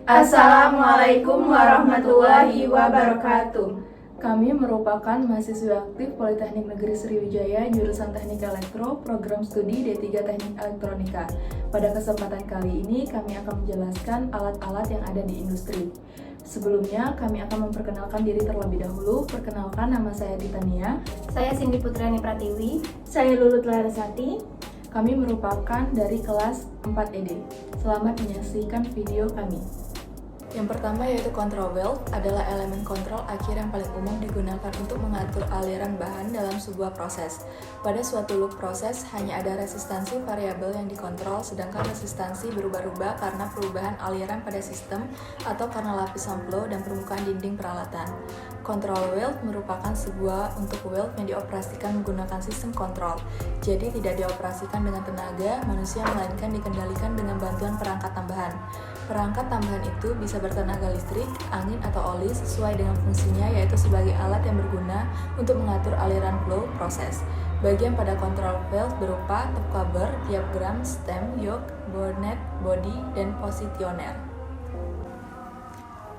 Assalamualaikum warahmatullahi wabarakatuh. Kami merupakan mahasiswa aktif Politeknik Negeri Sriwijaya jurusan Teknik Elektro, program studi D3 Teknik Elektronika. Pada kesempatan kali ini kami akan menjelaskan alat-alat yang ada di industri. Sebelumnya kami akan memperkenalkan diri terlebih dahulu. Perkenalkan, nama saya Titania. Saya Cindy Putriani Pratiwi. Saya Lulut Larasati. Kami merupakan dari kelas 4ED. Selamat menyaksikan video kami. Yang pertama yaitu control valve, adalah elemen kontrol akhir yang paling umum digunakan untuk mengatur aliran bahan dalam sebuah proses. Pada suatu loop proses, hanya ada resistansi variabel yang dikontrol, sedangkan resistansi berubah-ubah karena perubahan aliran pada sistem atau karena lapisan flow dan permukaan dinding peralatan. Control valve merupakan sebuah untuk valve yang dioperasikan menggunakan sistem kontrol, jadi tidak dioperasikan dengan tenaga manusia melainkan dikendalikan dengan bantuan perangkat tambahan. Perangkat tambahan itu bisa bertenaga listrik, angin, atau oli sesuai dengan fungsinya, yaitu sebagai alat yang berguna untuk mengatur aliran flow proses. Bagian pada control valve berupa top cover, diaphragm, stem, yoke, bonnet, body, dan positioner.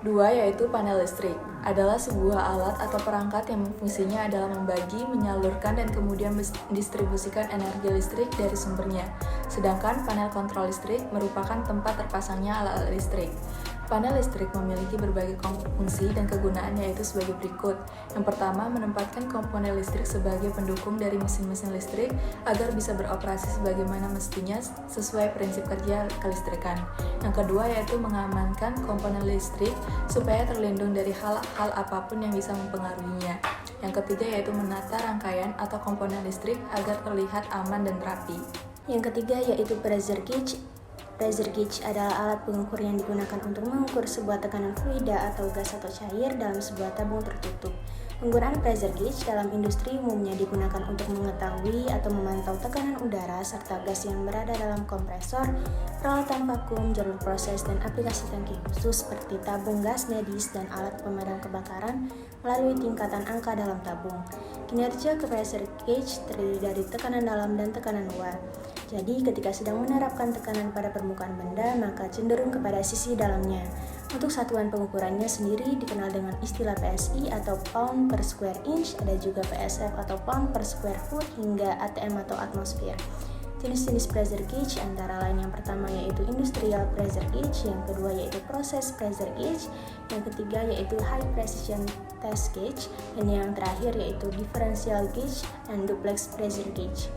2. Yaitu panel listrik, adalah sebuah alat atau perangkat yang fungsinya adalah membagi, menyalurkan, dan kemudian mendistribusikan energi listrik dari sumbernya. Sedangkan panel kontrol listrik merupakan tempat terpasangnya alat listrik. Panel listrik memiliki berbagai fungsi dan kegunaan, yaitu sebagai berikut. Yang pertama, menempatkan komponen listrik sebagai pendukung dari mesin-mesin listrik agar bisa beroperasi sebagaimana mestinya sesuai prinsip kerja kelistrikan. Yang kedua, yaitu mengamankan komponen listrik supaya terlindung dari hal-hal apapun yang bisa mempengaruhinya. Yang ketiga, yaitu menata rangkaian atau komponen listrik agar terlihat aman dan rapi. Yang ketiga yaitu pressure gauge. Pressure gauge adalah alat pengukur yang digunakan untuk mengukur sebuah tekanan fluida atau gas atau cair dalam sebuah tabung tertutup. Penggunaan pressure gauge dalam industri umumnya digunakan untuk mengetahui atau memantau tekanan udara serta gas yang berada dalam kompresor, peralatan vakum, jalur proses, dan aplikasi tangki khusus seperti tabung gas medis dan alat pemadam kebakaran melalui tingkatan angka dalam tabung. Kinerja ke pressure gauge terdiri dari tekanan dalam dan tekanan luar. Jadi ketika sedang menerapkan tekanan pada permukaan benda, maka cenderung kepada sisi dalamnya. Untuk satuan pengukurannya sendiri dikenal dengan istilah PSI atau pound per square inch, ada juga PSF atau pound per square foot hingga ATM atau atmosphere. Jenis-jenis pressure gauge antara lain yang pertama yaitu industrial pressure gauge, yang kedua yaitu process pressure gauge, yang ketiga yaitu high precision test gauge, dan yang terakhir yaitu differential gauge dan duplex pressure gauge.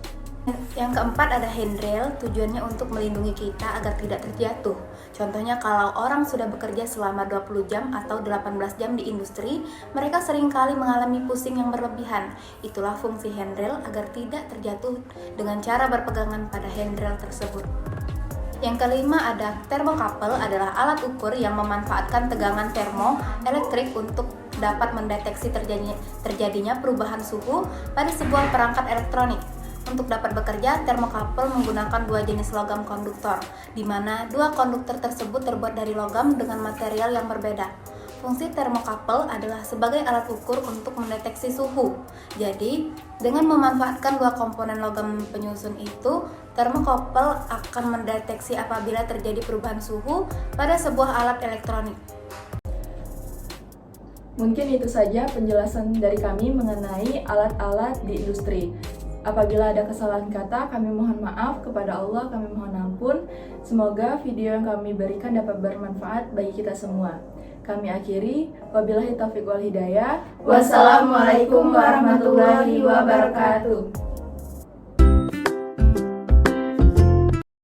Yang keempat ada handrail, tujuannya untuk melindungi kita agar tidak terjatuh. Contohnya kalau orang sudah bekerja selama 20 jam atau 18 jam di industri, mereka seringkali mengalami pusing yang berlebihan. Itulah fungsi handrail agar tidak terjatuh dengan cara berpegangan pada handrail tersebut. Yang kelima ada thermocouple, adalah alat ukur yang memanfaatkan tegangan termoelektrik untuk dapat mendeteksi terjadinya perubahan suhu pada sebuah perangkat elektronik. Untuk dapat bekerja, thermocouple menggunakan dua jenis logam konduktor, di mana dua konduktor tersebut terbuat dari logam dengan material yang berbeda. Fungsi thermocouple adalah sebagai alat ukur untuk mendeteksi suhu. Jadi, dengan memanfaatkan dua komponen logam penyusun itu, thermocouple akan mendeteksi apabila terjadi perubahan suhu pada sebuah alat elektronik. Mungkin itu saja penjelasan dari kami mengenai alat-alat di industri. Apabila ada kesalahan kata, kami mohon maaf. Kepada Allah kami mohon ampun. Semoga video yang kami berikan dapat bermanfaat bagi kita semua. Kami akhiri, wabillahi taufiq wal hidayah. Wassalamualaikum warahmatullahi wabarakatuh.